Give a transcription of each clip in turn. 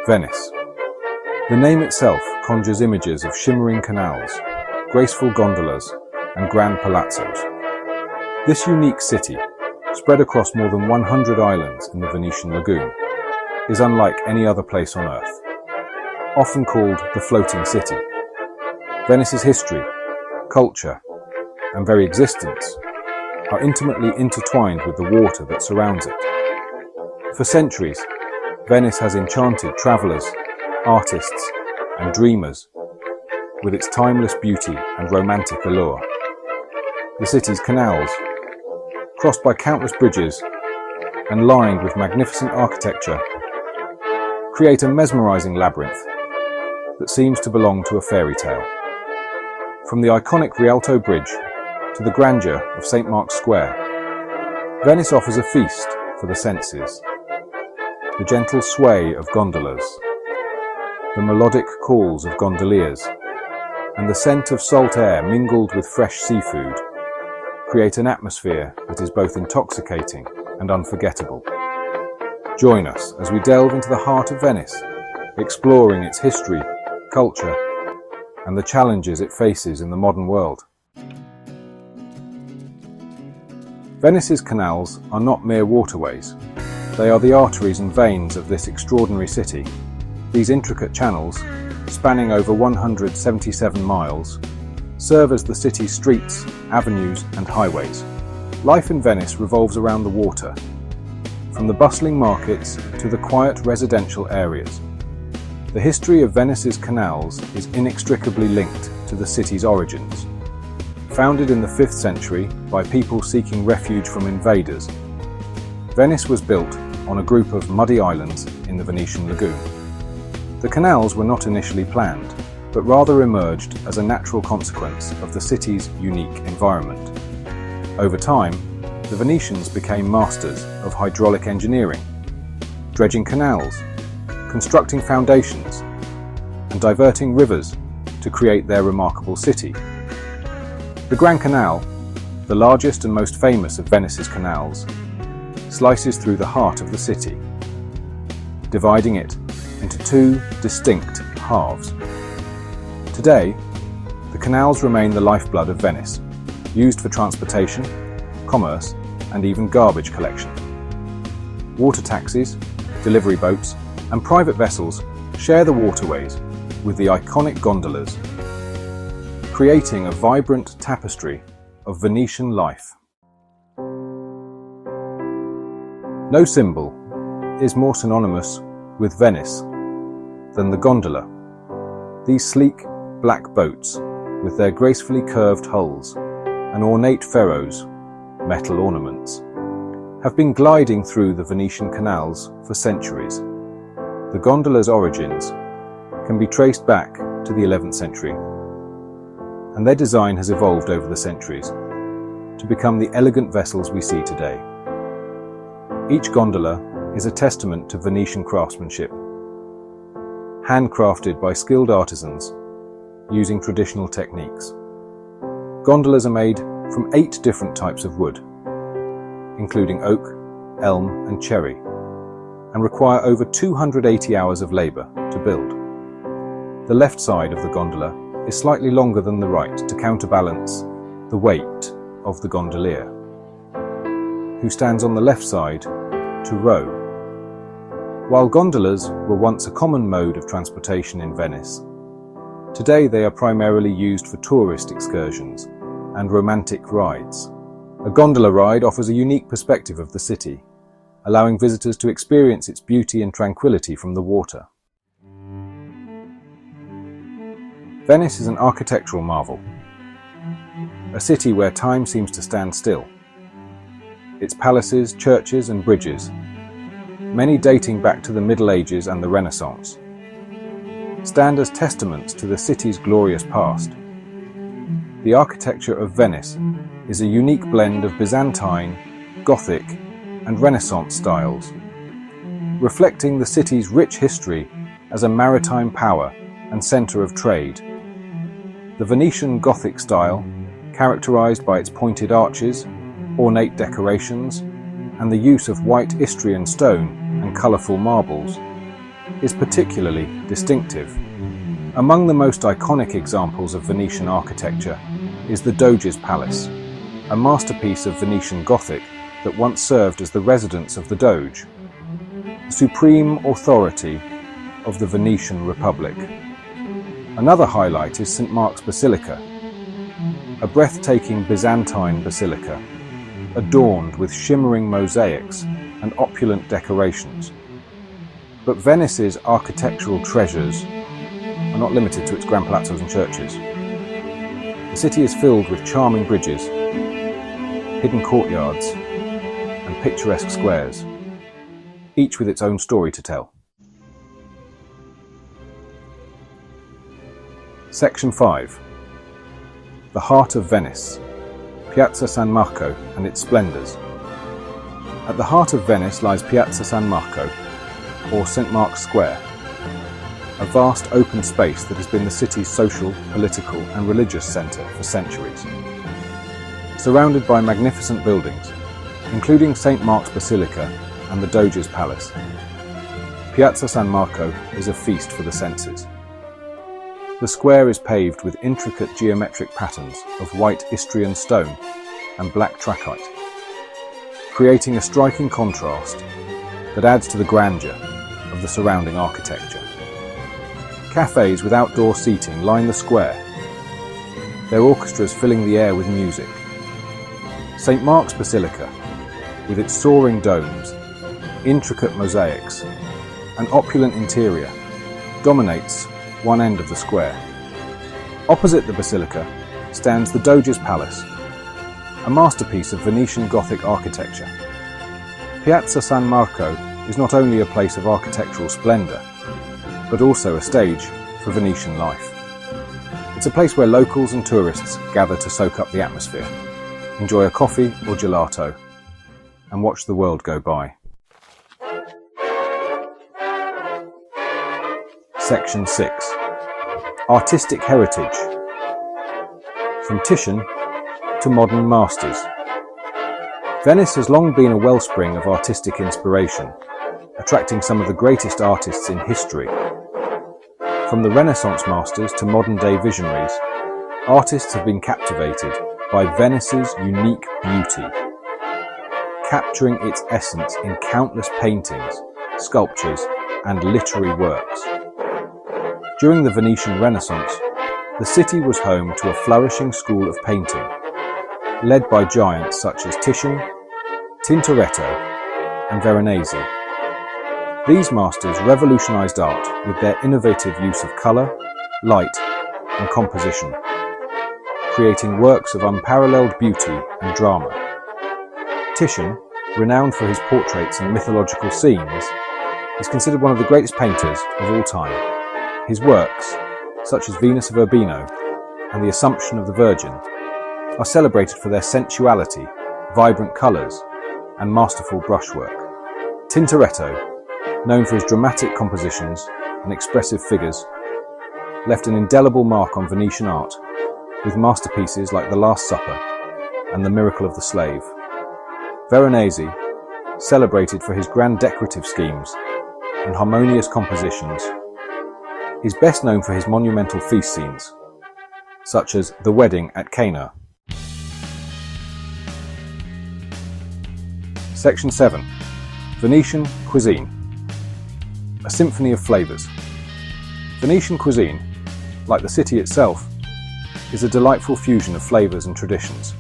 Venice. The name itself conjures images of shimmering canals, graceful gondolas, and grand palazzos. This unique city, spread across more than 100 islands in the Venetian lagoon, is unlike any other place on Earth. Often called the floating city, Venice's history, culture, and very existence are intimately intertwined with the water that surrounds it. For centuries, Venice has enchanted travelers, artists, and dreamers with its timeless beauty and romantic allure. The city's canals, crossed by countless bridges and lined with magnificent architecture, create a mesmerizing labyrinth that seems to belong to a fairy tale. From the iconic Rialto Bridge to the grandeur of St. Mark's Square, Venice offers a feast for the senses. The gentle sway of gondolas, the melodic calls of gondoliers, and the scent of salt air mingled with fresh seafood create an atmosphere that is both intoxicating and unforgettable. Join us as we delve into the heart of Venice, exploring its history, culture, and the challenges it faces in the modern world. Venice's canals are not mere waterways. They are the arteries and veins of this extraordinary city. These intricate channels, spanning over 177 miles, serve as the city's streets, avenues, and highways. Life in Venice revolves around the water, from the bustling markets to the quiet residential areas. The history of Venice's canals is inextricably linked to the city's origins. Founded in the 5th century by people seeking refuge from invaders, Venice was built on a group of muddy islands in the Venetian lagoon. The canals were not initially planned, but rather emerged as a natural consequence of the city's unique environment. Over time, the Venetians became masters of hydraulic engineering, dredging canals, constructing foundations, and diverting rivers to create their remarkable city. The Grand Canal, the largest and most famous of Venice's canals, slices through the heart of the city, dividing it into two distinct halves. Today, the canals remain the lifeblood of Venice, used for transportation, commerce, and even garbage collection. Water taxis, delivery boats, and private vessels share the waterways with the iconic gondolas, creating a vibrant tapestry of Venetian life. No symbol is more synonymous with Venice than the gondola. These sleek, black boats, with their gracefully curved hulls and ornate ferros, metal ornaments, have been gliding through the Venetian canals for centuries. The gondola's origins can be traced back to the 11th century, and their design has evolved over the centuries to become the elegant vessels we see today. Each gondola is a testament to Venetian craftsmanship, handcrafted by skilled artisans using traditional techniques. Gondolas are made from 8 different types of wood, including oak, elm, and cherry, and require over 280 hours of labor to build. The left side of the gondola is slightly longer than the right to counterbalance the weight of the gondolier, who stands on the left side to row. While gondolas were once a common mode of transportation in Venice, today they are primarily used for tourist excursions and romantic rides. A gondola ride offers a unique perspective of the city, allowing visitors to experience its beauty and tranquility from the water. Venice is an architectural marvel, a city where time seems to stand still. Its palaces, churches, and bridges, many dating back to the Middle Ages and the Renaissance, stand as testaments to the city's glorious past. The architecture of Venice is a unique blend of Byzantine, Gothic, and Renaissance styles, reflecting the city's rich history as a maritime power and centre of trade. The Venetian Gothic style, characterised by its pointed arches, ornate decorations, and the use of white Istrian stone and colourful marbles, is particularly distinctive. Among the most iconic examples of Venetian architecture is the Doge's Palace, a masterpiece of Venetian Gothic that once served as the residence of the Doge, the supreme authority of the Venetian Republic. Another highlight is St. Mark's Basilica, a breathtaking Byzantine basilica, adorned with shimmering mosaics and opulent decorations. But Venice's architectural treasures are not limited to its grand palazzos and churches. The city is filled with charming bridges, hidden courtyards, and picturesque squares, each with its own story to tell. Section 5. The Heart of Venice, Piazza San Marco and its splendours. At the heart of Venice lies Piazza San Marco, or St. Mark's Square, a vast open space that has been the city's social, political and religious centre for centuries. Surrounded by magnificent buildings, including St. Mark's Basilica and the Doge's Palace, Piazza San Marco is a feast for the senses. The square is paved with intricate geometric patterns of white Istrian stone and black trachyte, creating a striking contrast that adds to the grandeur of the surrounding architecture. Cafes with outdoor seating line the square, their orchestras filling the air with music. St. Mark's Basilica, with its soaring domes, intricate mosaics, and opulent interior, dominates one end of the square. Opposite the basilica stands the Doge's Palace, a masterpiece of Venetian Gothic architecture. Piazza San Marco is not only a place of architectural splendour, but also a stage for Venetian life. It's a place where locals and tourists gather to soak up the atmosphere, enjoy a coffee or gelato, and watch the world go by. Section 6. Artistic Heritage. From Titian to modern masters. Venice has long been a wellspring of artistic inspiration, attracting some of the greatest artists in history. From the Renaissance masters to modern-day visionaries, artists have been captivated by Venice's unique beauty, capturing its essence in countless paintings, sculptures, and literary works. During the Venetian Renaissance, the city was home to a flourishing school of painting, led by giants such as Titian, Tintoretto, and Veronese. These masters revolutionized art with their innovative use of color, light, and composition, creating works of unparalleled beauty and drama. Titian, renowned for his portraits and mythological scenes, is considered one of the greatest painters of all time. His works, such as Venus of Urbino and the Assumption of the Virgin, are celebrated for their sensuality, vibrant colors, and masterful brushwork. Tintoretto, known for his dramatic compositions and expressive figures, left an indelible mark on Venetian art with masterpieces like The Last Supper and The Miracle of the Slave. Veronese, celebrated for his grand decorative schemes and harmonious compositions, is best known for his monumental feast scenes, such as The Wedding at Cana. Section 7. Venetian Cuisine. A symphony of flavours. Venetian cuisine, like the city itself, is a delightful fusion of flavours and traditions,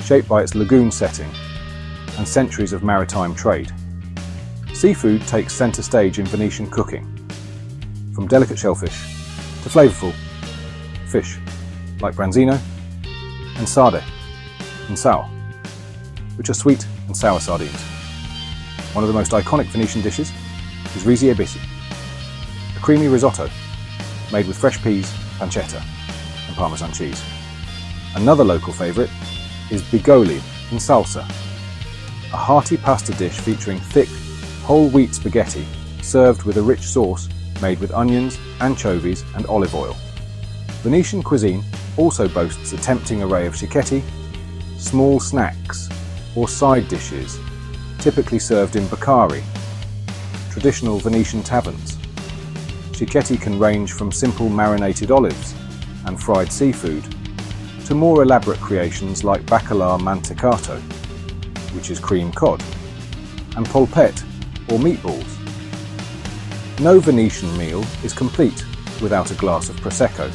shaped by its lagoon setting and centuries of maritime trade. Seafood takes centre stage in Venetian cooking, from delicate shellfish to flavourful fish like branzino and sarde and sao, which are sweet and sour sardines. One of the most iconic Venetian dishes is risi e bisi, a creamy risotto made with fresh peas, pancetta and Parmesan cheese. Another local favourite is bigoli in salsa, a hearty pasta dish featuring thick, whole wheat spaghetti served with a rich sauce made with onions, anchovies and olive oil. Venetian cuisine also boasts a tempting array of cicchetti, small snacks or side dishes typically served in baccari, traditional Venetian taverns. Cicchetti can range from simple marinated olives and fried seafood to more elaborate creations like bacala mantecato, which is cream cod, and polpette, or meatballs. No Venetian meal is complete without a glass of Prosecco,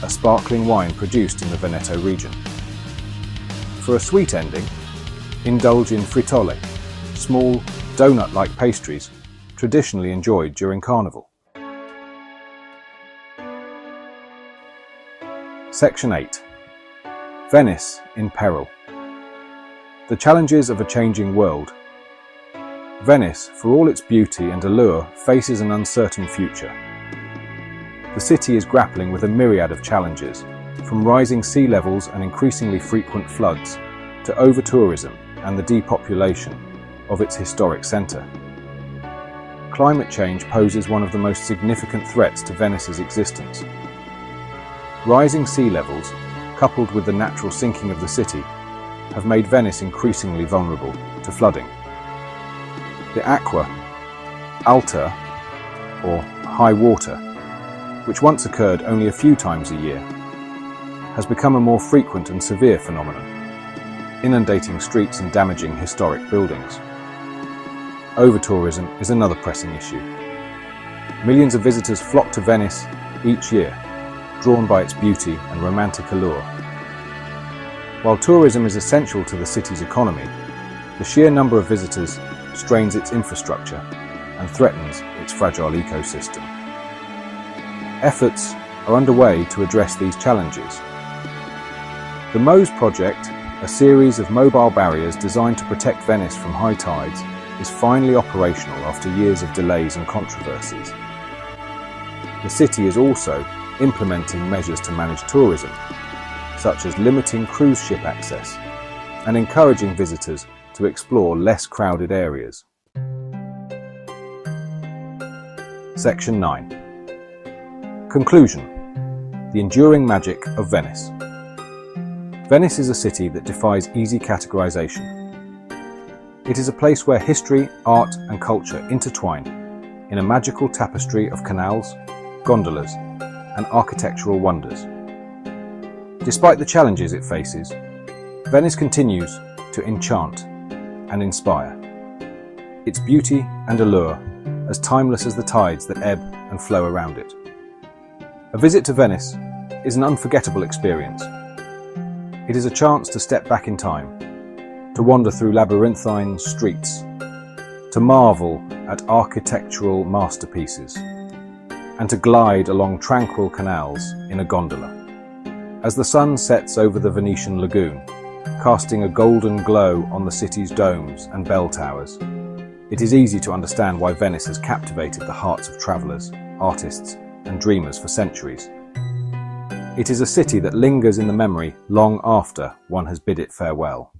a sparkling wine produced in the Veneto region. For a sweet ending, indulge in frittole, small, donut-like pastries traditionally enjoyed during Carnival. Section 8. Venice in peril. The challenges of a changing world. Venice, for all its beauty and allure, faces an uncertain future. The city is grappling with a myriad of challenges, from rising sea levels and increasingly frequent floods, to over-tourism and the depopulation of its historic centre. Climate change poses one of the most significant threats to Venice's existence. Rising sea levels, coupled with the natural sinking of the city, have made Venice increasingly vulnerable to flooding. The acqua alta, or high water, which once occurred only a few times a year, has become a more frequent and severe phenomenon, inundating streets and damaging historic buildings. Over-tourism is another pressing issue. Millions of visitors flock to Venice each year, drawn by its beauty and romantic allure. While tourism is essential to the city's economy, the sheer number of visitors strains its infrastructure and threatens its fragile ecosystem. Efforts are underway to address these challenges. The Mose Project, a series of mobile barriers designed to protect Venice from high tides, is finally operational after years of delays and controversies. The city is also implementing measures to manage tourism, such as limiting cruise ship access and encouraging visitors to explore less crowded areas. Section 9. Conclusion. The enduring magic of Venice. Venice is a city that defies easy categorization. It is a place where history, art, and culture intertwine in a magical tapestry of canals, gondolas, and architectural wonders. Despite the challenges it faces, Venice continues to enchant and inspire. Its beauty and allure as timeless as the tides that ebb and flow around it. A visit to Venice is an unforgettable experience. It is a chance to step back in time, to wander through labyrinthine streets, to marvel at architectural masterpieces, and to glide along tranquil canals in a gondola. As the sun sets over the Venetian lagoon, casting a golden glow on the city's domes and bell towers, it is easy to understand why Venice has captivated the hearts of travellers, artists, and dreamers for centuries. It is a city that lingers in the memory long after one has bid it farewell.